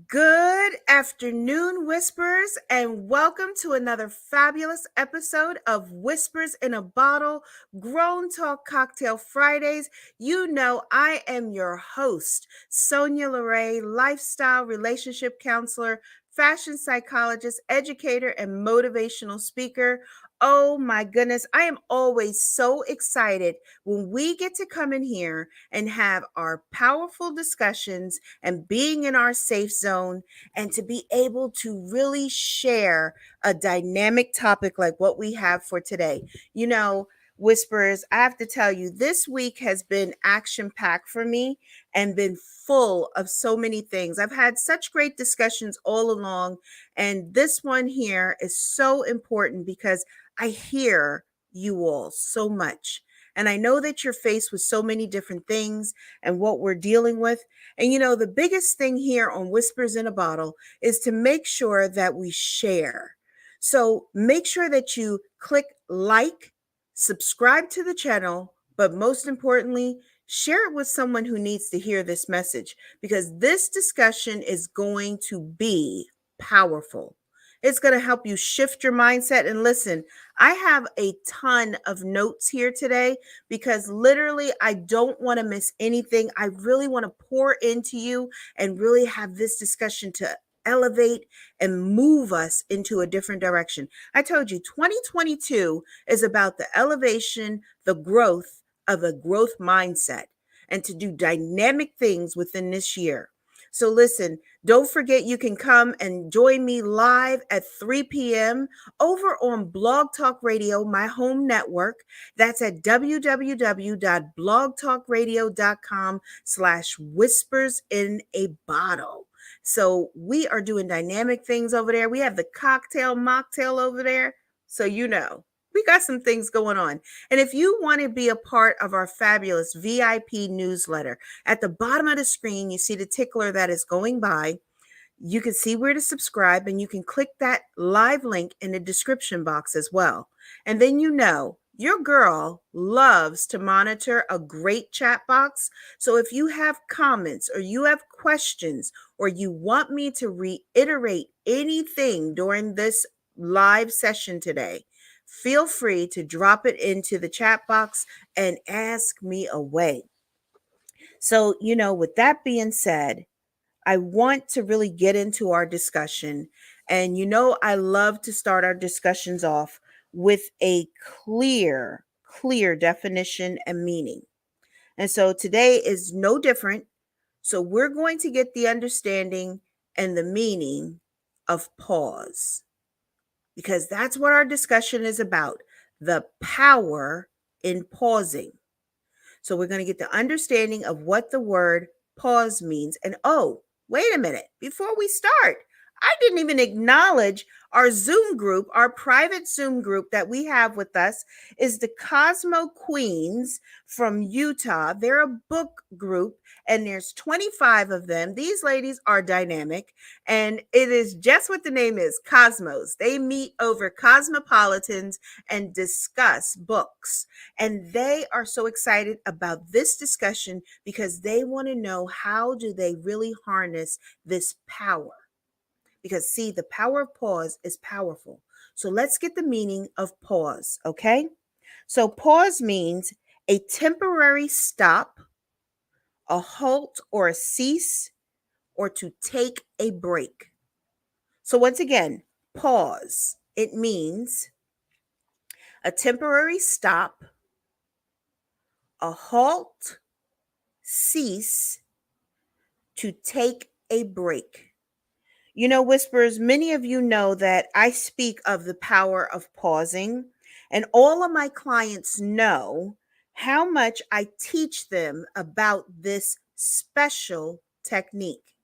Good afternoon, Whispers, and welcome to another fabulous episode of Whispers in a Bottle Grown Talk Cocktail Fridays. You know, I am your host, Sonia LeRae, lifestyle relationship counselor, fashion psychologist, educator, and motivational speaker. Oh my goodness, I am always so excited when we get to come in here and have our powerful discussions and being in our safe zone and to be able to really share a dynamic topic like what we have for today. You know, Whispers, I have to tell you, this week has been action packed for me and been full of so many things. I've had such great discussions all along, and this one here is so important because I hear you all so much. And I know that you're faced with so many different things and what we're dealing with. And you know, the biggest thing here on Whispers in a Bottle is to make sure that we share. So make sure that you click like, subscribe to the channel, but most importantly, share it with someone who needs to hear this message because this discussion is going to be powerful. It's going to help you shift your mindset. And listen, I have a ton of notes here today because literally I don't want to miss anything. I really want to pour into you and really have this discussion to elevate and move us into a different direction. I told you 2022 is about the elevation, the growth of a growth mindset and to do dynamic things within this year. So listen, don't forget you can come and join me live at 3 p.m. over on Blog Talk Radio, my home network. That's at www.blogtalkradio.com/whispers in a bottle. So we are doing dynamic things over there. We have the cocktail mocktail over there. So you know, we got some things going on. And if you want to be a part of our fabulous VIP newsletter, at the bottom of the screen, you see the tickler that is going by. You can see where to subscribe and you can click that live link in the description box as well. And then you know, your girl loves to monitor a great chat box. So if you have comments or you have questions or you want me to reiterate anything during this live session today, feel free to drop it into the chat box and ask me away. So, you know, with that being said, I want to really get into our discussion. And you know, I love to start our discussions off with a clear definition and meaning. And so today is no different. So we're going to get the understanding and the meaning of pause because that's what our discussion is about, the power in pausing. So we're going to get the understanding of what the word pause means. And oh, wait a minute, before we start, I didn't even acknowledge our Zoom group, our private Zoom group that we have with us is the Cosmo Queens from Utah. They're a book group and there's 25 of them. These ladies are dynamic and it is just what the name is, Cosmos. They meet over cosmopolitans and discuss books. And they are so excited about this discussion because they want to know how do they really harness this power. Because see, the power of pause is powerful. So let's get the meaning of pause, okay? So pause means a temporary stop, a halt or a cease, or to take a break. So once again, pause. It means a temporary stop, a halt, cease, to take a break. You know, Whispers, many of you know that I speak of the power of pausing, and all of my clients know how much I teach them about this special technique.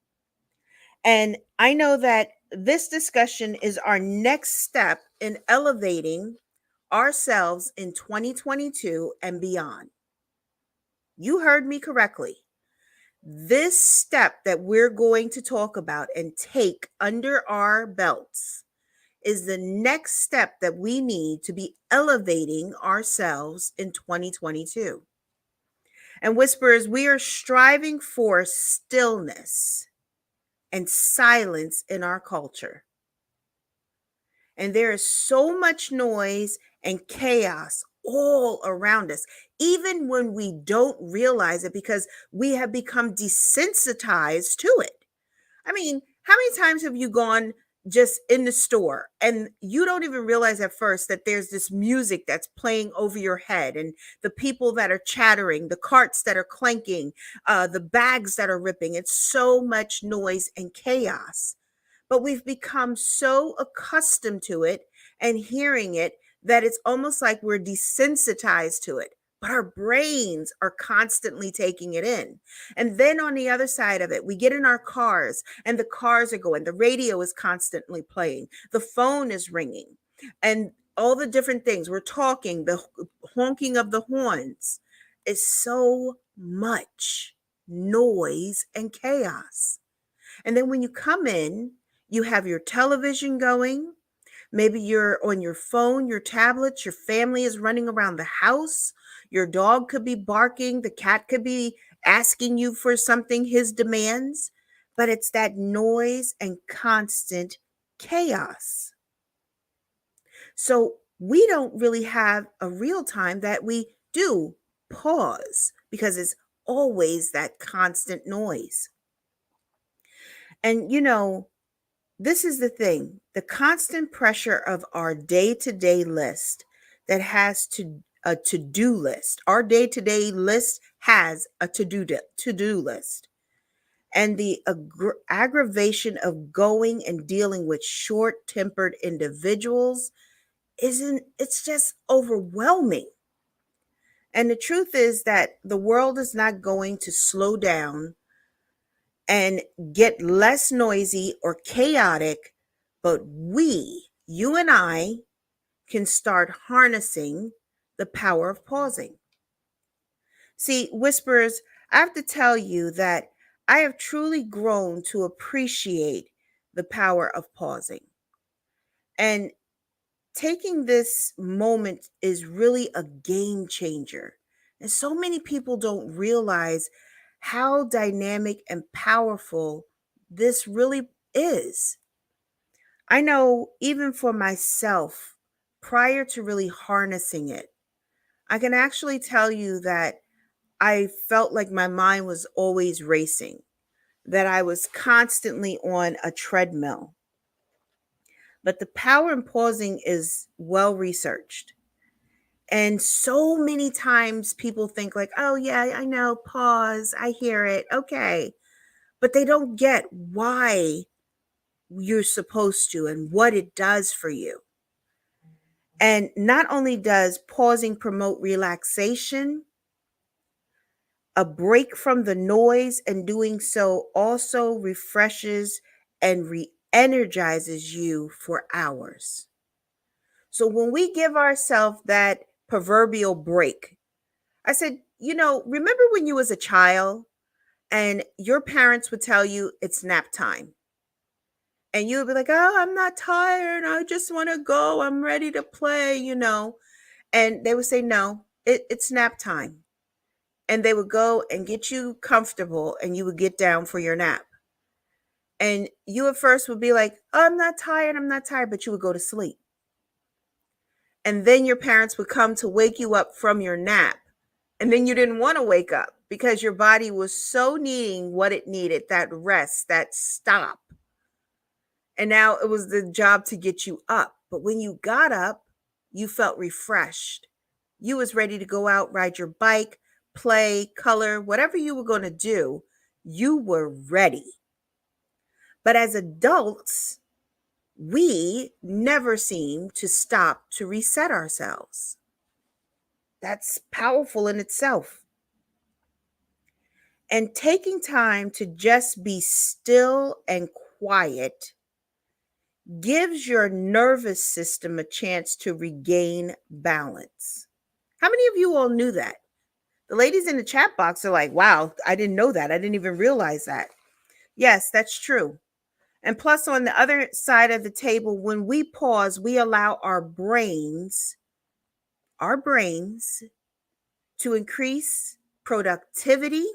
And I know that this discussion is our next step in elevating ourselves in 2022 and beyond. You heard me correctly. This step that we're going to talk about and take under our belts is the next step that we need to be elevating ourselves in 2022. And Whisperers, we are striving for stillness and silence in our culture. And there is so much noise and chaos all around us, even when we don't realize it because we have become desensitized to it. I mean, how many times have you gone just in the store and you don't even realize at first that there's this music that's playing over your head and the people that are chattering, the carts that are clanking, the bags that are ripping? It's so much noise and chaos. But we've become so accustomed to it and hearing it that it's almost like we're desensitized to it. But our brains are constantly taking it in. And then on the other side of it, we get in our cars and the cars are going, the radio is constantly playing, the phone is ringing, and all the different things we're talking, the honking of the horns is so much noise and chaos. And then when you come in, you have your television going. Maybe you're on your phone, your tablets, your family is running around the house. Your dog could be barking, the cat could be asking you for something, his demands. But it's that noise and constant chaos. So we don't really have a real time that we do pause because it's always that constant noise. And this is the thing, the constant pressure of our day-to-day list that has a to-do list. Our day-to-day list has a to-do list. And the aggravation of going and dealing with short-tempered individuals isn't it's just overwhelming. And the truth is that the world is not going to slow down and get less noisy or chaotic, but you and I, can start harnessing the power of pausing. See, Whisperers, I have to tell you that I have truly grown to appreciate the power of pausing. And taking this moment is really a game changer. And so many people don't realize how dynamic and powerful this really is. I know even for myself, prior to really harnessing it, I can actually tell you that I felt like my mind was always racing, that I was constantly on a treadmill. But the power in pausing is well researched. And so many times people think like, "Oh yeah, I know, pause, I hear it. Okay." But they don't get why you're supposed to and what it does for you. And not only does pausing promote relaxation, a break from the noise, and doing so also refreshes and re-energizes you for hours. So when we give ourselves that proverbial break, I said, remember when you was a child and your parents would tell you it's nap time? And you would be like, "Oh, I'm not tired. I just want to go.." I'm ready to play. And they would say, "No, it's nap time." And they would go and get you comfortable and you would get down for your nap. And you at first would be like, "Oh, I'm not tired. I'm not tired." But you would go to sleep. And then your parents would come to wake you up from your nap. And then you didn't want to wake up because your body was so needing what it needed, that rest, that stop. And now it was the job to get you up. But when you got up, you felt refreshed. You was ready to go out, ride your bike, play, color, whatever you were going to do, you were ready. But as adults, we never seem to stop to reset ourselves. That's powerful in itself. And taking time to just be still and quiet gives your nervous system a chance to regain balance. How many of you all knew that? The ladies in the chat box are like, "Wow, I didn't know that. I didn't even realize that." Yes, that's true. And plus, on the other side of the table, when we pause, we allow our brains to increase productivity,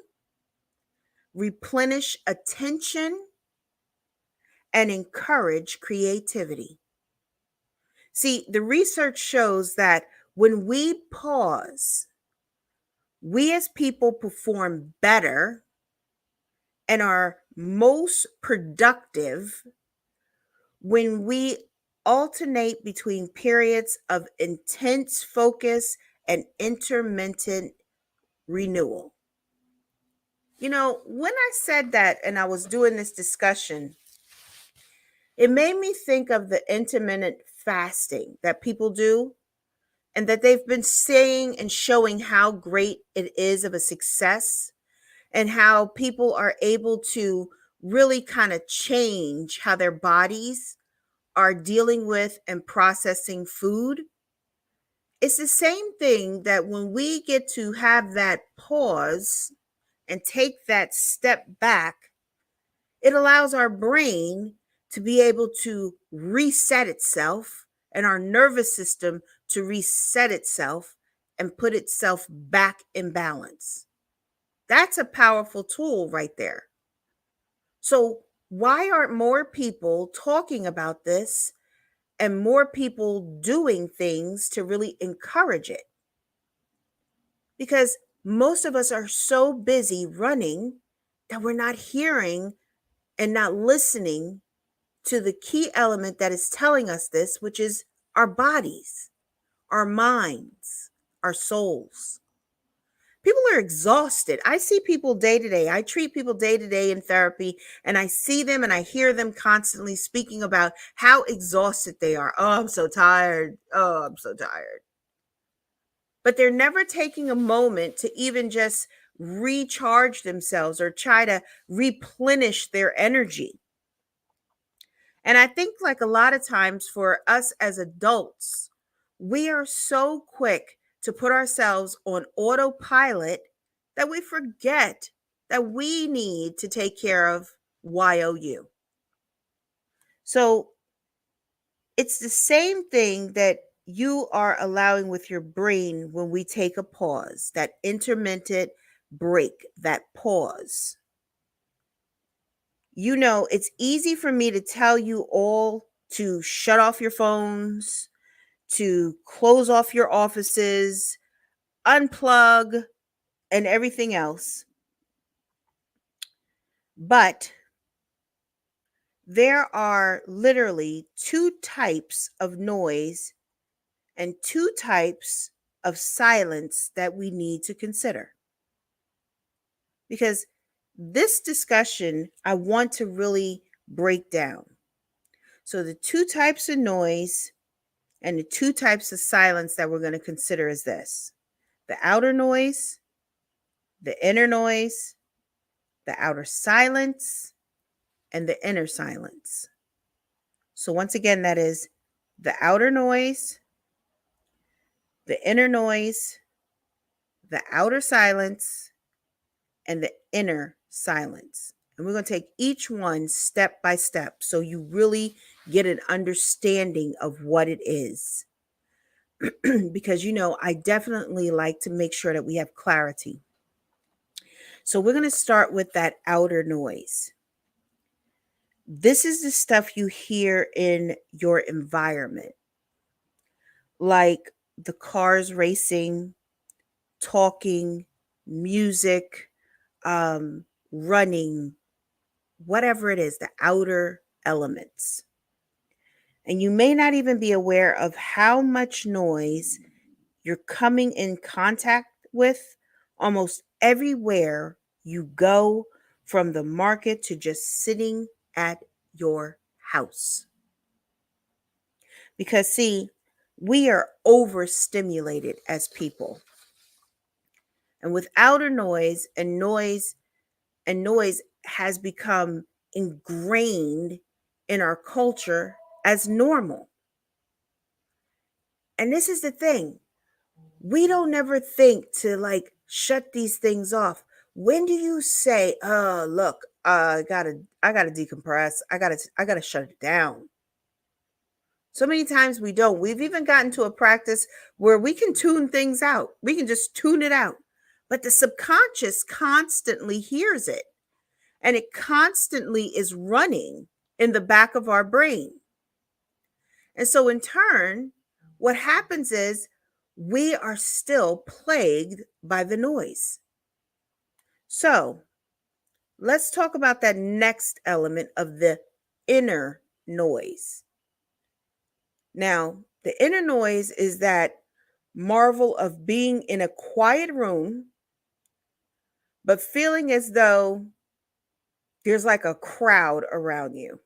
replenish attention, and encourage creativity. See, the research shows that when we pause, we as people perform better and are most productive when we alternate between periods of intense focus and intermittent renewal. When I said that and I was doing this discussion, it made me think of the intermittent fasting that people do and that they've been saying and showing how great it is of a success and how people are able to really kind of change how their bodies are dealing with and processing food. It's the same thing that when we get to have that pause and take that step back, it allows our brain to be able to reset itself and our nervous system to reset itself and put itself back in balance. That's a powerful tool right there. So, why aren't more people talking about this and more people doing things to really encourage it? Because most of us are so busy running that we're not hearing and not listening to the key element that is telling us this, which is our bodies, our minds, our souls. People are exhausted. I see people day to day. I treat people day to day in therapy, and I see them and I hear them constantly speaking about how exhausted they are. Oh, I'm so tired. Oh, I'm so tired. But they're never taking a moment to even just recharge themselves or try to replenish their energy. And I think, like a lot of times for us as adults, we are so quick to put ourselves on autopilot that we forget that we need to take care of YOU. So it's the same thing that you are allowing with your brain when we take a pause, that intermittent break, that pause. It's easy for me to tell you all to shut off your phones, to close off your offices, unplug, and everything else. But there are literally two types of noise and two types of silence that we need to consider. Because this discussion, I want to really break down. So, the two types of noise and the two types of silence that we're going to consider is this: the outer noise, the inner noise, the outer silence, and the inner silence. So, once again, that is the outer noise, the inner noise, the outer silence, and the inner silence. And we're going to take each one step by step so you really get an understanding of what it is. Because, I definitely like to make sure that we have clarity. So we're going to start with that outer noise. This is the stuff you hear in your environment, like the cars racing, talking, music, running, whatever it is, the outer elements. And you may not even be aware of how much noise you're coming in contact with almost everywhere you go, from the market to just sitting at your house. Because, see, we are overstimulated as people. And with outer noise and noise has become ingrained in our culture as normal. And this is the thing. We don't ever think to shut these things off. When do you say, "Oh, look, I gotta decompress. I gotta shut it down"? So many times we don't. We've even gotten to a practice where we can tune things out. We can just tune it out. But the subconscious constantly hears it, and it constantly is running in the back of our brain. And so, in turn, what happens is we are still plagued by the noise. So, let's talk about that next element of the inner noise. Now, the inner noise is that marvel of being in a quiet room, but feeling as though there's like a crowd around you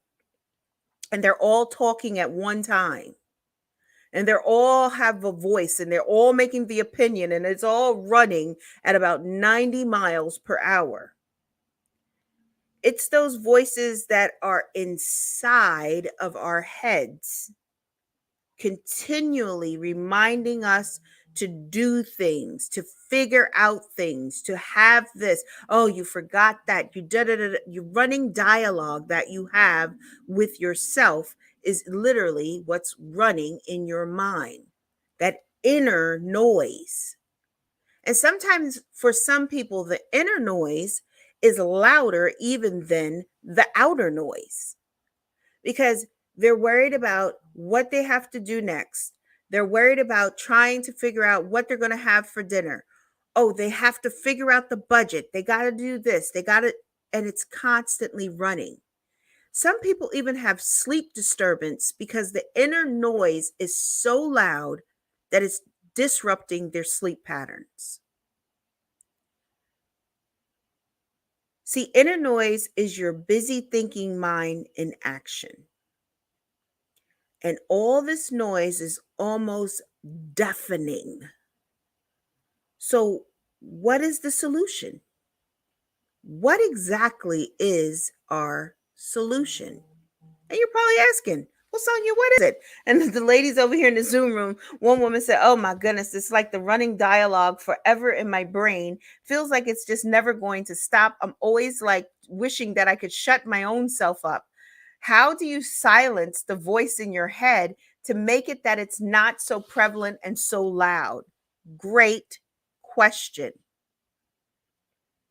and they're all talking at one time and they're all have a voice and they're all making the opinion and it's all running at about 90 miles per hour. It's those voices that are inside of our heads, continually reminding us to do things, to figure out things, to have this. Oh, you forgot that. You did it. Your running dialogue that you have with yourself is literally what's running in your mind, that inner noise. And sometimes for some people, the inner noise is louder even than the outer noise because they're worried about what they have to do next. They're worried about trying to figure out what they're going to have for dinner. Oh, they have to figure out the budget. They got to do this. They got to, and it's constantly running. Some people even have sleep disturbance because the inner noise is so loud that it's disrupting their sleep patterns. See, inner noise is your busy thinking mind in action. And all this noise is almost deafening. So, what is the solution? What exactly is our solution? And you're probably asking, well, Sonia, what is it? And the ladies over here in the Zoom room, one woman said, oh my goodness, it's like the running dialogue forever in my brain. Feels like it's just never going to stop. I'm always like wishing that I could shut my own self up. How do you silence the voice in your head to make it that it's not so prevalent and so loud? Great question.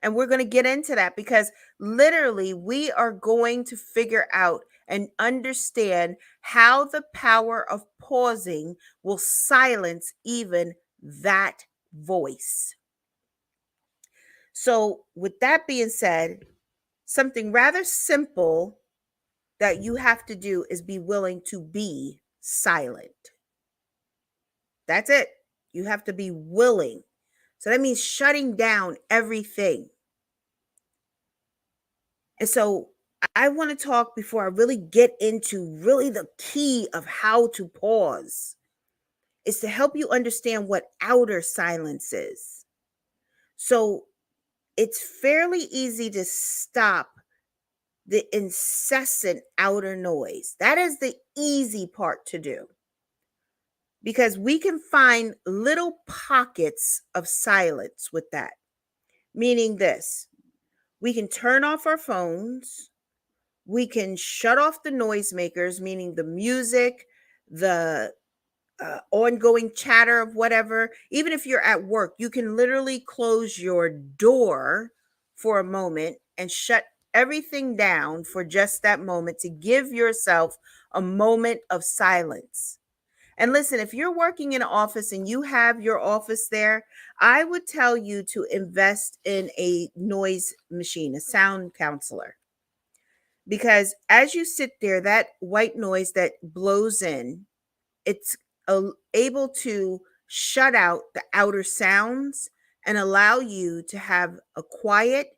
And we're going to get into that because literally we are going to figure out and understand how the power of pausing will silence even that voice. So, with that being said, something rather simple that you have to do is be willing to be silent. That's it. You have to be willing. So that means shutting down everything. And so I want to talk before I really get into really the key of how to pause is to help you understand what outer silence is. So it's fairly easy to stop the incessant outer noise. That is the easy part to do because we can find little pockets of silence with that. Meaning this, we can turn off our phones, we can shut off the noisemakers, meaning the music, the ongoing chatter of whatever. Even if you're at work, you can literally close your door for a moment and shut everything down for just that moment to give yourself a moment of silence. And listen, if you're working in an office and you have your office there, I would tell you to invest in a noise machine, a sound counselor. Because as you sit there, that white noise that blows in, it's able to shut out the outer sounds and allow you to have a quiet,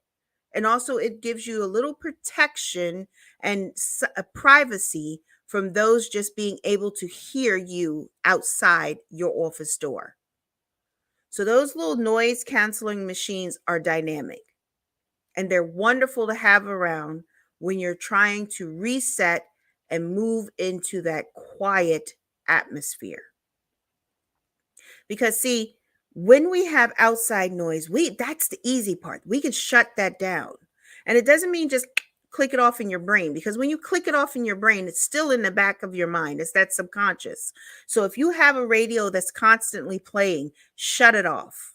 and also it gives you a little protection and a privacy from those just being able to hear you outside your office door. So those little noise canceling machines are dynamic and they're wonderful to have around when you're trying to reset and move into that quiet atmosphere. Because see, when we have outside noise, that's the easy part. We can shut that down. And it doesn't mean just click it off in your brain, because when you click it off in your brain, it's still in the back of your mind. It's that subconscious. So if you have a radio that's constantly playing, shut it off.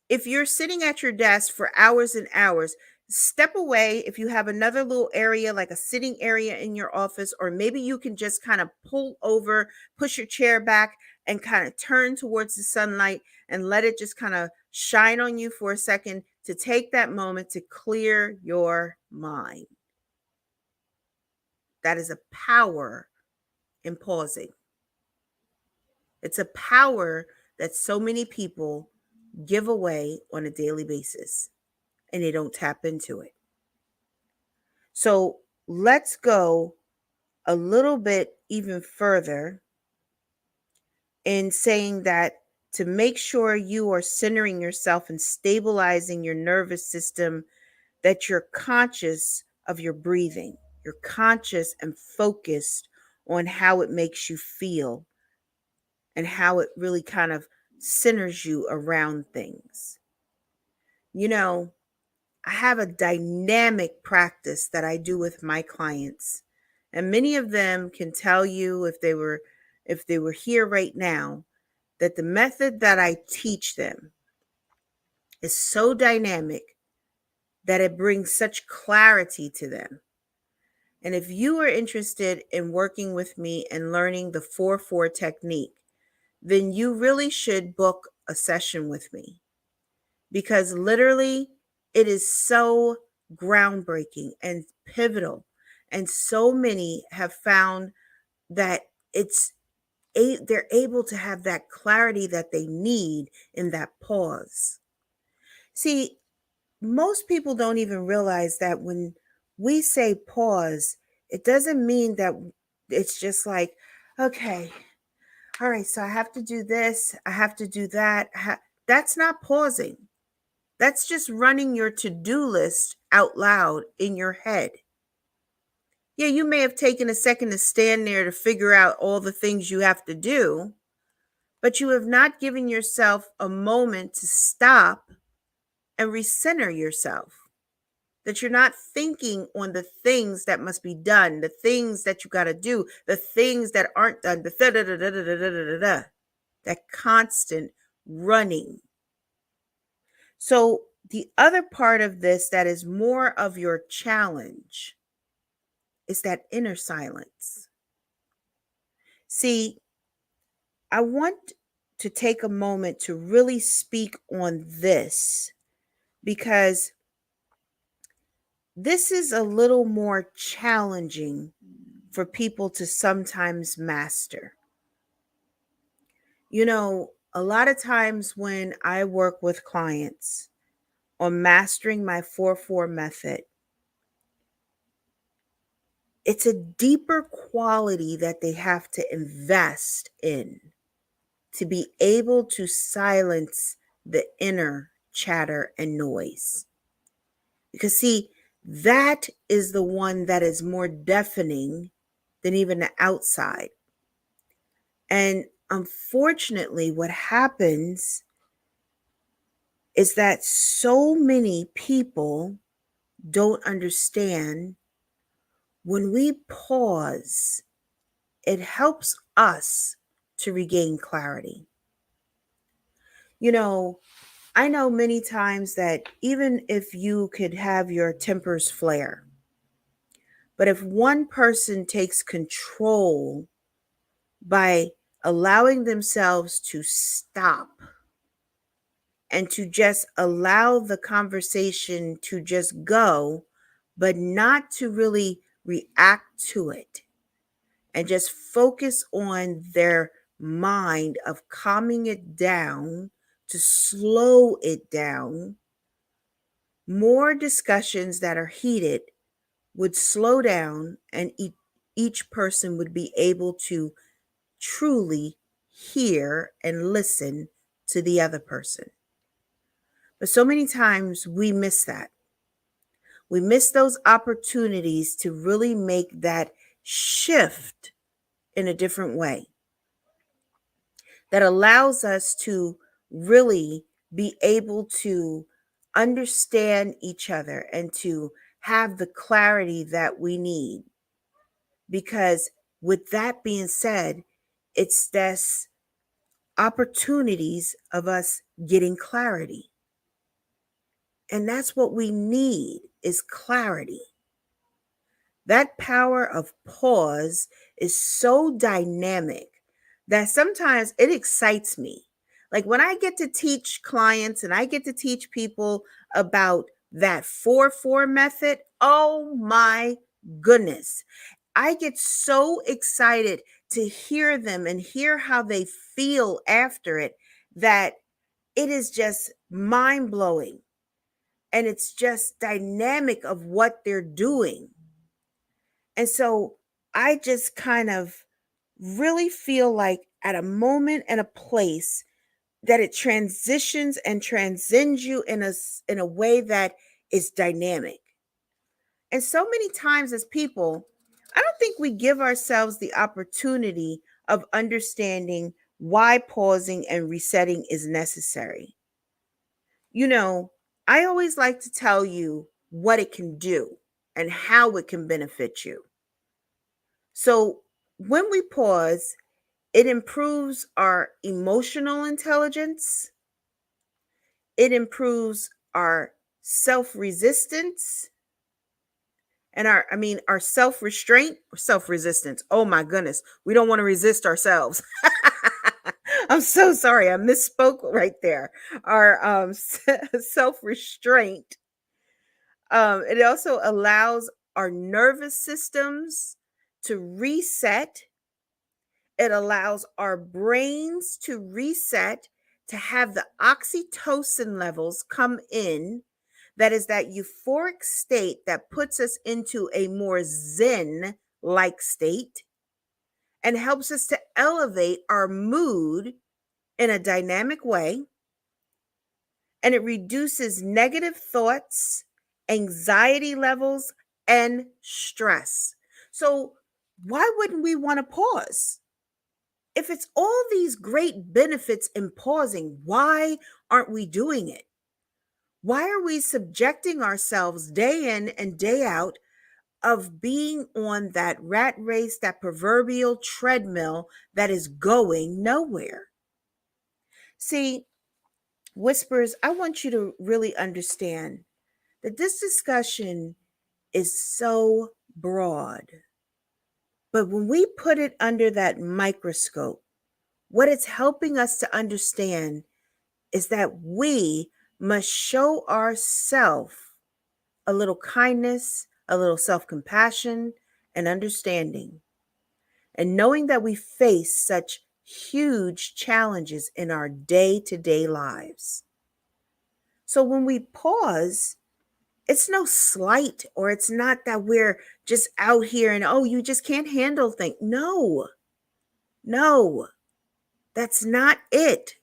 If you're sitting at your desk for hours and hours, Step away if you have another little area like a sitting area in your office, or maybe you can just kind of pull over, push your chair back, and kind of turn towards the sunlight and let it just kind of shine on you for a second to take that moment to clear your mind. That is a power in pausing. It's a power that so many people give away on a daily basis and they don't tap into it. So let's go a little bit even further in saying that to make sure you are centering yourself and stabilizing your nervous system, that you're conscious of your breathing. You're conscious and focused on how it makes you feel and how it really kind of centers you around things. You know, I have a dynamic practice that I do with my clients. And many of them can tell you if they were here right now that the method that I teach them is so dynamic that it brings such clarity to them. And if you are interested in working with me and learning the 4-4 technique, then you really should book a session with me, because literally it is so groundbreaking and pivotal. And so many have found that they're able to have that clarity that they need in that pause. See, most people don't even realize that when we say pause, it doesn't mean that it's just like, okay, all right, so I have to do this, I have to do that. That's not pausing. That's just running your to-do list out loud in your head. Yeah, you may have taken a second to stand there to figure out all the things you have to do, but you have not given yourself a moment to stop and recenter yourself. That you're not thinking on the things that must be done, the things that you got to do, the things that aren't done, the da da da da da da da da da, that constant running. So, the other part of this that is more of your challenge is that inner silence. See, I want to take a moment to really speak on this because this is a little more challenging for people to sometimes master. A lot of times when I work with clients on mastering my 4-4 method, it's a deeper quality that they have to invest in to be able to silence the inner chatter and noise. Because, see, that is the one that is more deafening than even the outside. And unfortunately, what happens is that so many people don't understand when we pause, it helps us to regain clarity. You know, I know many times that even if you could have your tempers flare, but if one person takes control by allowing themselves to stop and to just allow the conversation to just go, but not to really react to it, and just focus on their mind of calming it down, to slow it down, more discussions that are heated would slow down, and each person would be able to truly hear and listen to the other person. But so many times we miss that. We miss those opportunities to really make that shift in a different way that allows us to really be able to understand each other and to have the clarity that we need. Because with that being said, it's this opportunities of us getting clarity. And that's what we need is clarity. That power of pause is so dynamic that sometimes it excites me. Like when I get to teach clients and I get to teach people about that 4-4 method, oh my goodness. I get so excited to hear them and hear how they feel after it that it is just mind blowing. And it's just dynamic of what they're doing. And so I just kind of really feel like at a moment and a place that it transitions and transcends you in a way that is dynamic. And so many times as people, I don't think we give ourselves the opportunity of understanding why pausing and resetting is necessary. You know, I always like to tell you what it can do and how it can benefit you. So, when we pause, it improves our emotional intelligence, it improves our self resistance and our self restraint, self resistance. Oh my goodness, we don't want to resist ourselves. I'm so sorry, I misspoke right there. Our self restraint. It also allows our nervous systems to reset. It allows our brains to reset, to have the oxytocin levels come in. That is that euphoric state that puts us into a more zen like state and helps us to elevate our mood in a dynamic way. And it reduces negative thoughts, anxiety levels, and stress. So, why wouldn't we want to pause? If it's all these great benefits in pausing, why aren't we doing it? Why are we subjecting ourselves day in and day out of being on that rat race, that proverbial treadmill that is going nowhere? See, Whispers, I want you to really understand that this discussion is so broad. But when we put it under that microscope, what it's helping us to understand is that we must show ourselves a little kindness, a little self compassion, and understanding. And knowing that we face such huge challenges in our day to day lives. So when we pause, it's no slight or it's not that we're just out here and, oh, you just can't handle things. No, no, that's not it.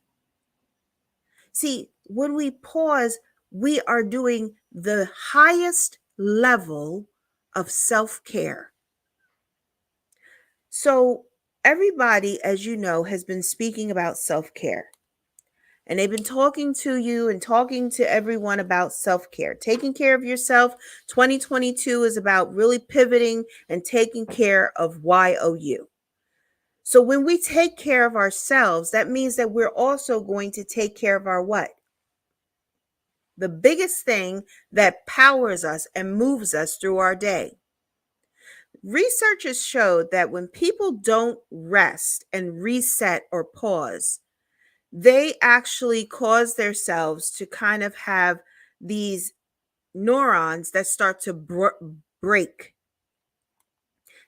See, when we pause, we are doing the highest level of self care. So, everybody, as you know, has been speaking about self care. And they've been talking to you and talking to everyone about self care. Taking care of yourself. 2022 is about really pivoting and taking care of YOU. So, when we take care of ourselves, that means that we're also going to take care of our what? The biggest thing that powers us and moves us through our day. Research has showed that when people don't rest and reset or pause, they actually cause themselves to kind of have these neurons that start to break.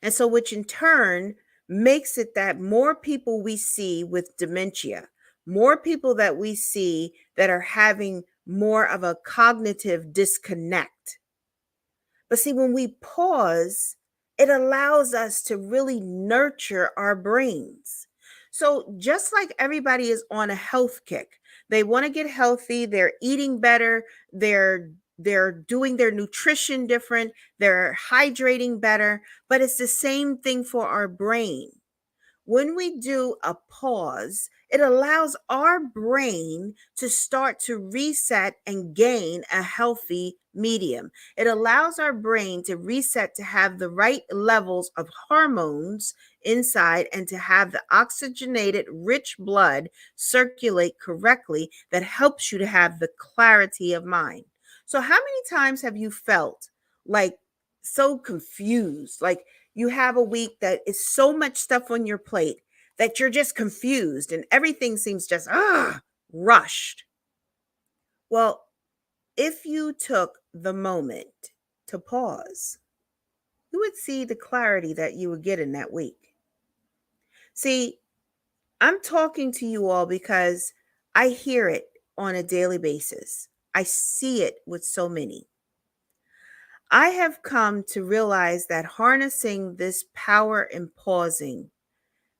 And so, which in turn makes it that more people we see with dementia, more people that we see that are having more of a cognitive disconnect. But see, when we pause, it allows us to really nurture our brains. So, just like everybody is on a health kick, they want to get healthy, they're eating better, they're doing their nutrition different, they're hydrating better, but it's the same thing for our brain. When we do a pause, it allows our brain to start to reset and gain a healthy medium. It allows our brain to reset to have the right levels of hormones inside and to have the oxygenated, rich blood circulate correctly that helps you to have the clarity of mind. So, how many times have you felt like so confused? Like you have a week that is so much stuff on your plate that you're just confused and everything seems just rushed. Well, if you took the moment to pause, you would see the clarity that you would get in that week. See, I'm talking to you all because I hear it on a daily basis. I see it with so many. I have come to realize that harnessing this power in pausing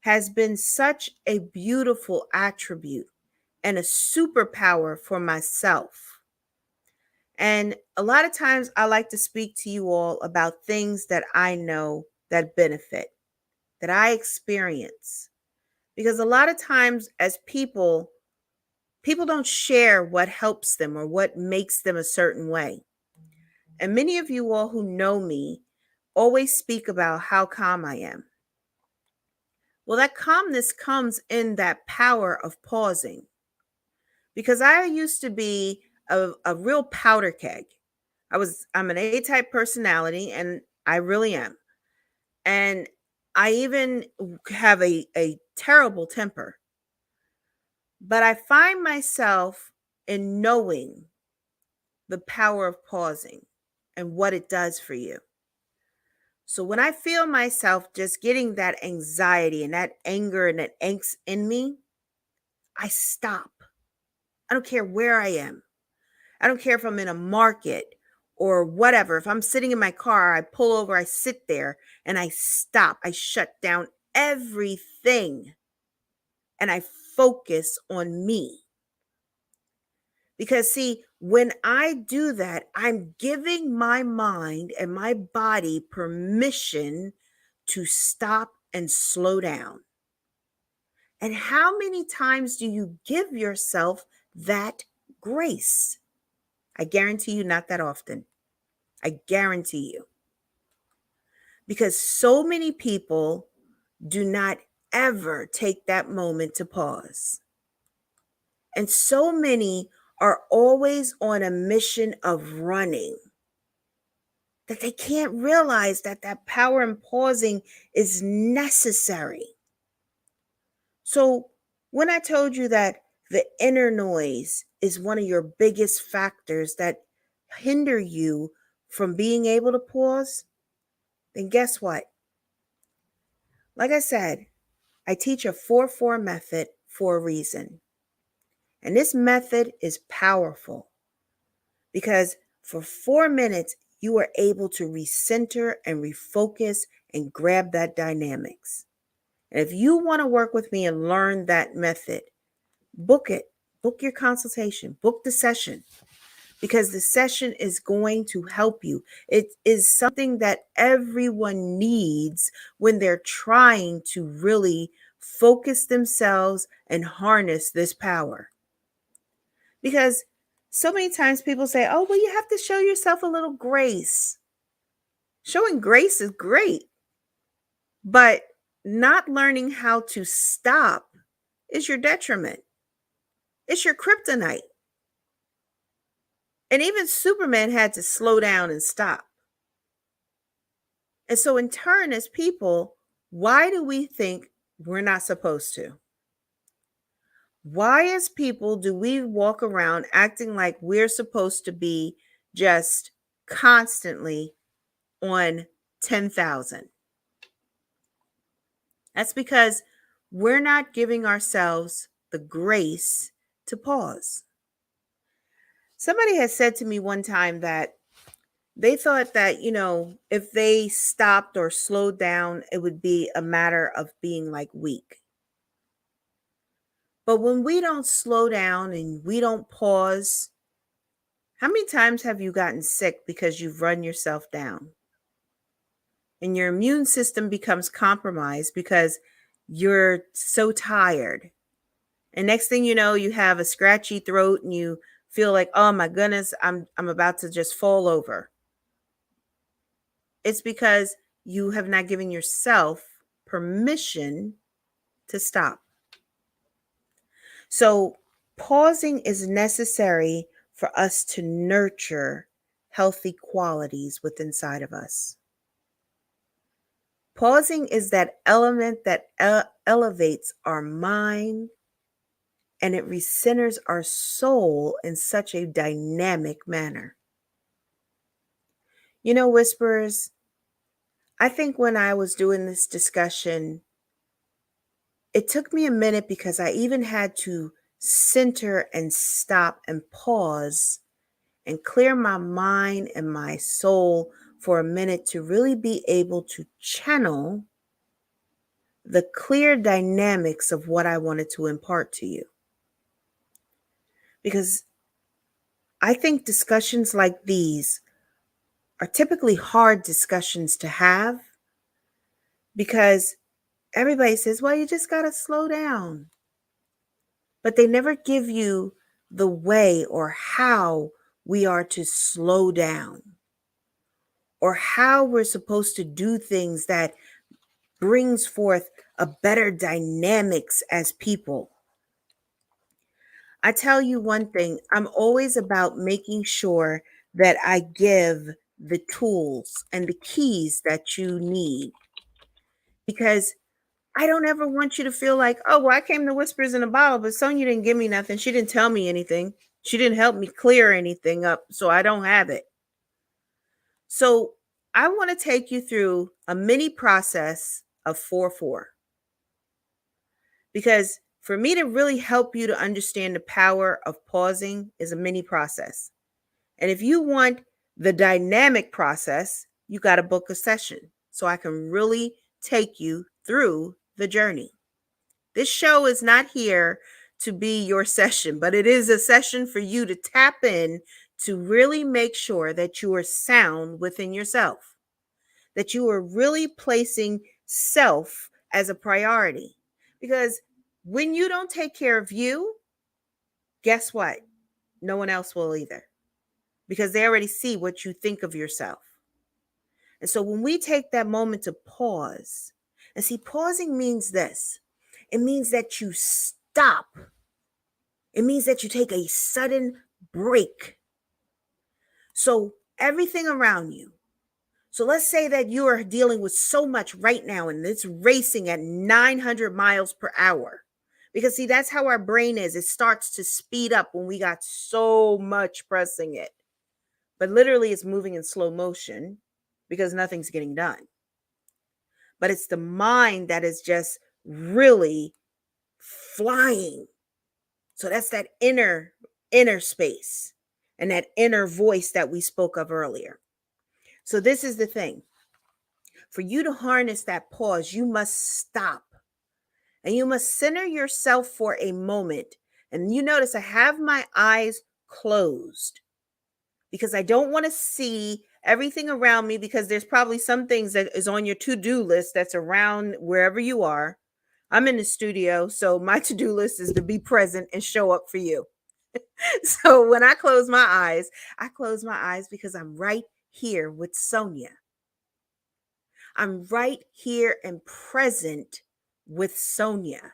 has been such a beautiful attribute and a superpower for myself. And a lot of times I like to speak to you all about things that I know that benefit, that I experience. Because a lot of times as people don't share what helps them or what makes them a certain way. And many of you all who know me always speak about how calm I am. Well, that calmness comes in that power of pausing because I used to be a real powder keg. I'm an A-type personality and I really am. And I even have a terrible temper. But I find myself in knowing the power of pausing and what it does for you. So when I feel myself just getting that anxiety and that anger and that angst in me, I stop. I don't care where I am. I don't care if I'm in a market or whatever. If I'm sitting in my car, I pull over, I sit there and I stop. I shut down everything and I focus on me. Because, see, when I do that, I'm giving my mind and my body permission to stop and slow down. And how many times do you give yourself that grace? I guarantee you, not that often. I guarantee you. Because so many people do not ever take that moment to pause. And so many are always on a mission of running that they can't realize that that power in pausing is necessary. So, when I told you that the inner noise is one of your biggest factors that hinder you from being able to pause, then guess what? Like I said, I teach a 4-4 method for a reason. And this method is powerful because for 4 minutes, you are able to recenter and refocus and grab that dynamics. And if you want to work with me and learn that method, book it. Book your consultation. Book the session because the session is going to help you. It is something that everyone needs when they're trying to really focus themselves and harness this power. Because so many times people say, oh, well, you have to show yourself a little grace. Showing grace is great, but not learning how to stop is your detriment. It's your kryptonite. And even Superman had to slow down and stop. And so, in turn, as people, why do we think we're not supposed to? Why, as people, do we walk around acting like we're supposed to be just constantly on 10,000? That's because we're not giving ourselves the grace to pause. Somebody has said to me one time that they thought that, if they stopped or slowed down, it would be a matter of being like weak. But when we don't slow down and we don't pause, how many times have you gotten sick because you've run yourself down? And your immune system becomes compromised because you're so tired. And next thing you know, you have a scratchy throat and you feel like, oh my goodness, I'm about to just fall over. It's because you have not given yourself permission to stop. So, pausing is necessary for us to nurture healthy qualities within inside of us. Pausing is that element that elevates our mind and it recenters our soul in such a dynamic manner. You know, Whisperers, I think when I was doing this discussion, it took me a minute because I even had to center and stop and pause and clear my mind and my soul for a minute to really be able to channel the clear dynamics of what I wanted to impart to you. Because I think discussions like these are typically hard discussions to have because everybody says, well, you just got to slow down. But they never give you the way or how we are to slow down or how we're supposed to do things that brings forth a better dynamics as people. I tell you one thing, I'm always about making sure that I give the tools and the keys that you need because I don't ever want you to feel like, oh, well, I came to Whispers in a Bottle, but Sonia didn't give me nothing. She didn't tell me anything. She didn't help me clear anything up, so I don't have it. So I want to take you through a mini process of 4-4 because for me to really help you to understand the power of pausing is a mini process. And if you want the dynamic process, you got to book a session so I can really take you through the journey. This show is not here to be your session, but it is a session for you to tap in to really make sure that you are sound within yourself, that you are really placing self as a priority. Because when you don't take care of you, guess what? No one else will either, because they already see what you think of yourself. And so when we take that moment to pause, and see, pausing means this, it means that you stop. It means that you take a sudden break. So everything around you. So let's say that you are dealing with so much right now and it's racing at 900 miles per hour. Because see, that's how our brain is. It starts to speed up when we got so much pressing it. But literally it's moving in slow motion because nothing's getting done. But it's the mind that is just really flying. So that's that inner space and that inner voice that we spoke of earlier. So this is the thing. For you to harness that pause, you must stop and you must center yourself for a moment. And you notice I have my eyes closed because I don't want to see everything around me, because there's probably some things that is on your to-do list that's around wherever you are. I'm in the studio, so my to-do list is to be present and show up for you. So when I close my eyes because I'm right here with Sonia. I'm right here and present with Sonia.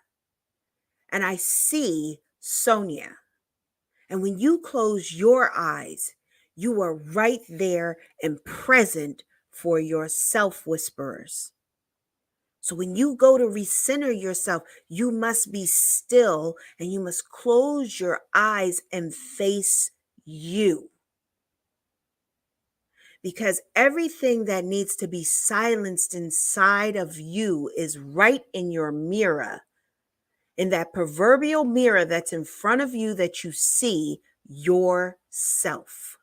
And I see Sonia. And when you close your eyes, you are right there and present for your self whisperers. So when you go to recenter yourself, you must be still and you must close your eyes and face you. Because everything that needs to be silenced inside of you is right in your mirror, in that proverbial mirror that's in front of you that you see yourself.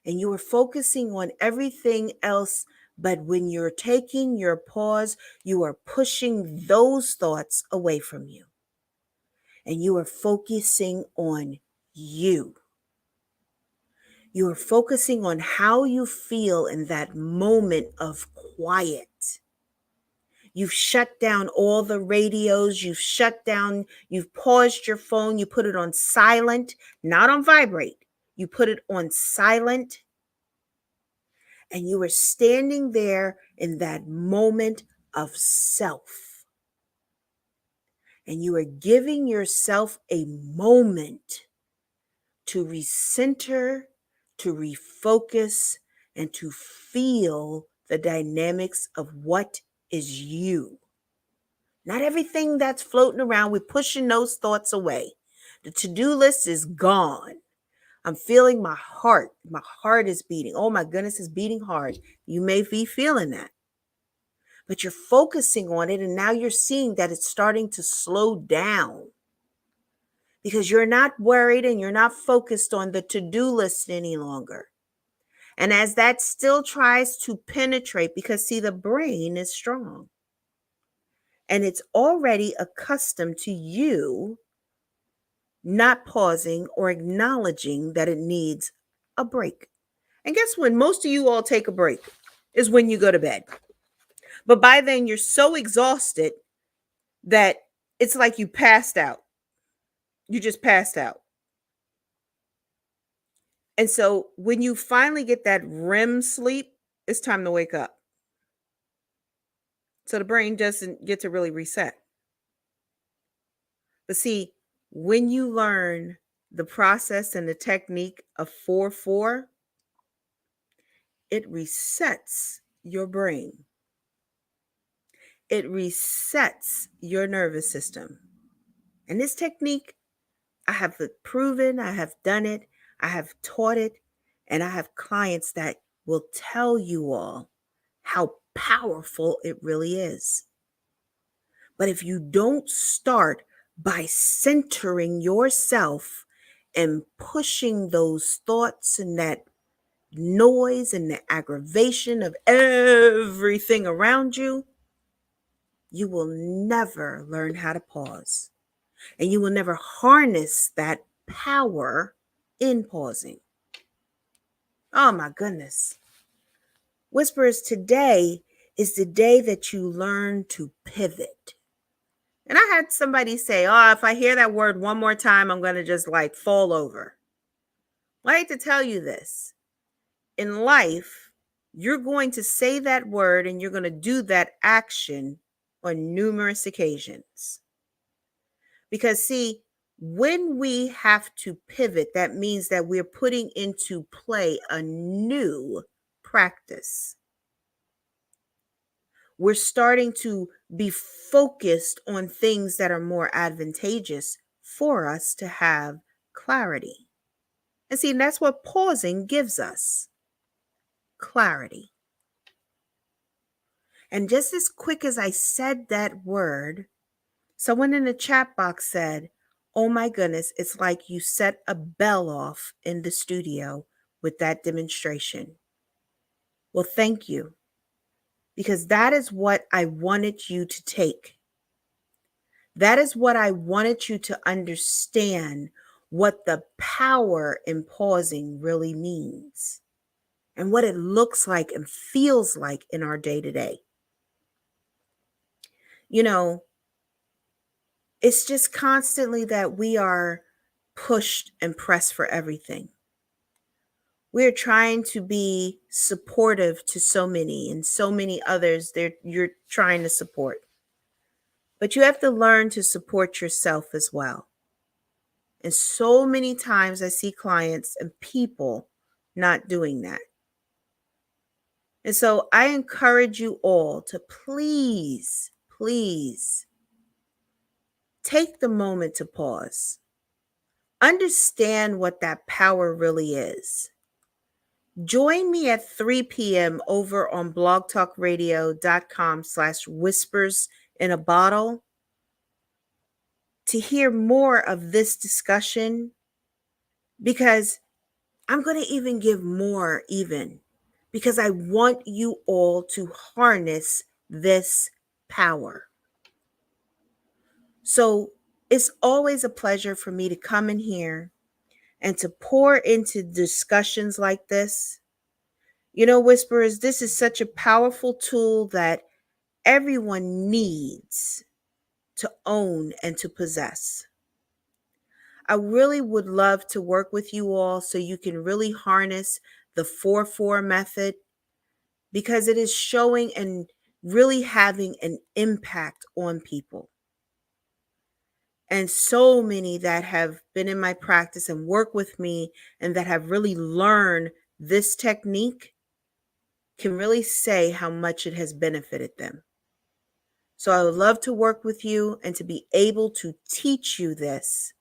And you are focusing on everything else. But when you're taking your pause, you are pushing those thoughts away from you. And you are focusing on you. You are focusing on how you feel in that moment of quiet. You've shut down all the radios. You've paused your phone. You put it on silent, not on vibrate. You put it on silent. And you are standing there in that moment of self. And you are giving yourself a moment to recenter, to refocus, and to feel the dynamics of what is you. Not everything that's floating around, we're pushing those thoughts away. The to do list is gone. I'm feeling my heart. My heart is beating. Oh my goodness, it's beating hard. You may be feeling that, but you're focusing on it. And now you're seeing that it's starting to slow down because you're not worried and you're not focused on the to do list any longer. And as that still tries to penetrate, because see, the brain is strong and it's already accustomed to you not pausing or acknowledging that it needs a break. And guess when most of you all take a break is when you go to bed. But by then you're so exhausted that it's like you passed out. You just passed out. And so when you finally get that REM sleep, it's time to wake up. So the brain doesn't get to really reset. But see, when you learn the process and the technique of 4-4, it resets your brain. It resets your nervous system. And this technique, I have proven, I have done it, I have taught it, and I have clients that will tell you all how powerful it really is. But if you don't start by centering yourself and pushing those thoughts and that noise and the aggravation of everything around you, you will never learn how to pause. And you will never harness that power in pausing. Oh my goodness. Whispers, today is the day that you learn to pivot. And I had somebody say, oh, if I hear that word one more time, I'm going to just like fall over. Well, I hate to tell you this. In life, you're going to say that word and you're going to do that action on numerous occasions. Because, see, when we have to pivot, that means that we're putting into play a new practice. We're starting to be focused on things that are more advantageous for us to have clarity. And see, that's what pausing gives us, clarity. And just as quick as I said that word, someone in the chat box said, oh my goodness, it's like you set a bell off in the studio with that demonstration. Well, thank you, because that is what I wanted you to take. That is what I wanted you to understand, what the power in pausing really means and what it looks like and feels like in our day to day. You know, it's just constantly that we are pushed and pressed for everything. We're trying to be supportive to so many and so many others you're trying to support. But you have to learn to support yourself as well. And so many times I see clients and people not doing that. And so I encourage you all to please, please take the moment to pause. Understand what that power really is. Join me at 3 p.m. over on blogtalkradio.com/whispers in a bottle to hear more of this discussion, because I'm going to even give more because I want you all to harness this power. So it's always a pleasure for me to come in here and to pour into discussions like this. You know, Whisperers, this is such a powerful tool that everyone needs to own and to possess. I really would love to work with you all so you can really harness the 4-4 method, because it is showing and really having an impact on people. And so many that have been in my practice and work with me and that have really learned this technique can really say how much it has benefited them. So I would love to work with you and to be able to teach you this,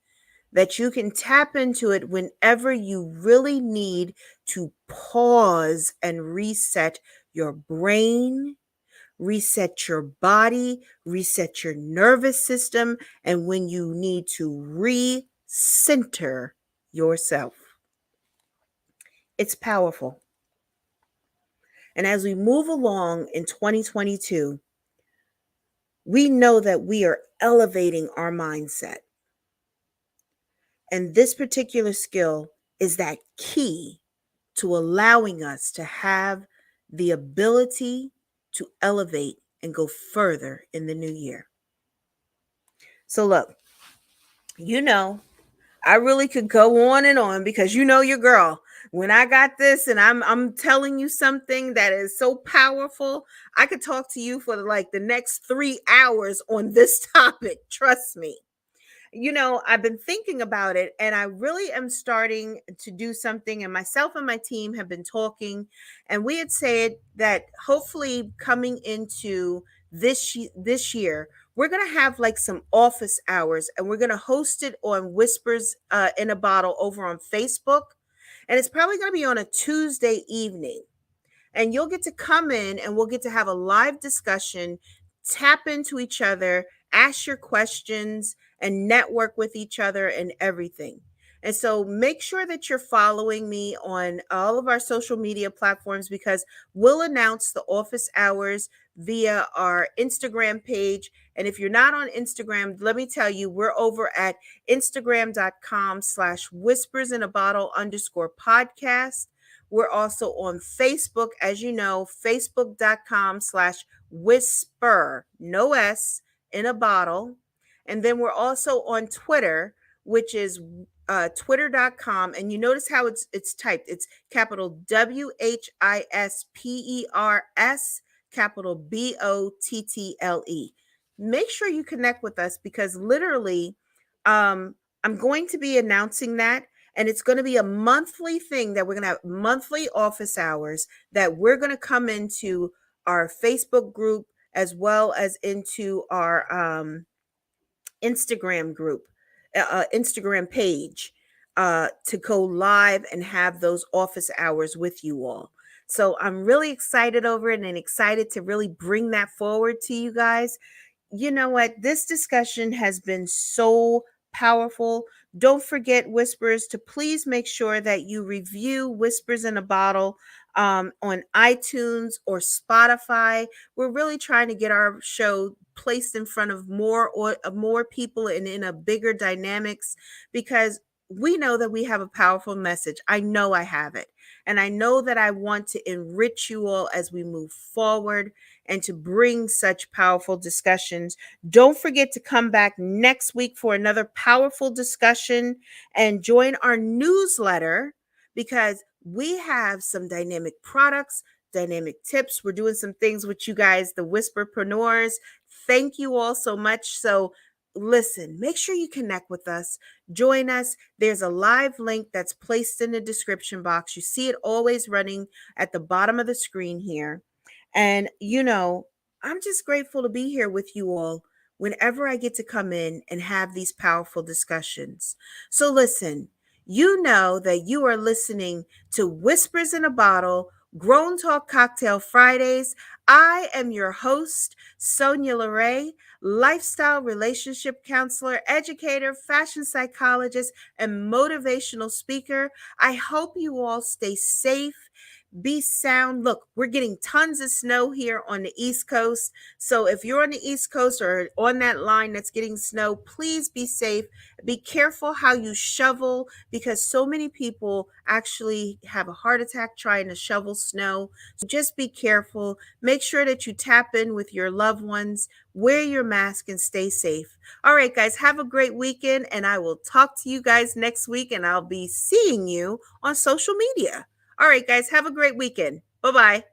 that you can tap into it whenever you really need to pause and reset your brain, reset your body, reset your nervous system, and when you need to recenter yourself. It's powerful. And as we move along in 2022, we know that we are elevating our mindset. And this particular skill is that key to allowing us to have the ability to elevate and go further in the new year. So, look, you know, I really could go on and on because you know your girl. When I got this and I'm telling you something that is so powerful, I could talk to you for like the next 3 hours on this topic, trust me. I've been thinking about it and I really am starting to do something. And myself and my team have been talking, and we had said that hopefully coming into this year, we're going to have like some office hours and we're going to host it on Whispers in a Bottle over on Facebook. And it's probably going to be on a Tuesday evening, and you'll get to come in and we'll get to have a live discussion, tap into each other, ask your questions, and network with each other and everything. And so make sure that you're following me on all of our social media platforms, because we'll announce the office hours via our Instagram page. And if you're not on Instagram, let me tell you, we're over at Instagram.com/whispers in a bottle _podcast. We're also on Facebook, as you know, Facebook.com/whisper, no S, in a bottle. And then we're also on Twitter, which is twitter.com. And you notice how it's typed. It's capital WHISPERS, capital BOTTLE. Make sure you connect with us, because literally, I'm going to be announcing that. And it's going to be a monthly thing that we're going to have monthly office hours that we're going to come into our Facebook group as well as into our Instagram group, Instagram page, to go live and have those office hours with you all. So I'm really excited over it and excited to really bring that forward to you guys. You know what? This discussion has been so powerful. Don't forget, Whispers, to please make sure that you review Whispers in a Bottle on iTunes or Spotify. We're really trying to get our show placed in front of more people and in a bigger dynamics, because we know that we have a powerful message. I know I have it. And I know that I want to enrich you all as we move forward and to bring such powerful discussions. Don't forget to come back next week for another powerful discussion and join our newsletter, because we have some dynamic products, dynamic tips. We're doing some things with you guys, the Whisperpreneurs. Thank you all so much. So listen, make sure you connect with us. Join us. There's a live link that's placed in the description box. You see it always running at the bottom of the screen here. And, I'm just grateful to be here with you all whenever I get to come in and have these powerful discussions. So listen, you know that you are listening to Whispers in a Bottle, Grown Talk Cocktail Fridays. I am your host, Sonia LeRae, lifestyle relationship counselor, educator, fashion psychologist, and motivational speaker. I hope you all stay safe. Be sound. Look, we're getting tons of snow here on the East Coast. So if you're on the East Coast or on that line that's getting snow, please be safe. Be careful how you shovel, because so many people actually have a heart attack trying to shovel snow. So just be careful. Make sure that you tap in with your loved ones. Wear your mask and stay safe. All right, guys, have a great weekend, and I will talk to you guys next week, and I'll be seeing you on social media. All right, guys, have a great weekend. Bye-bye.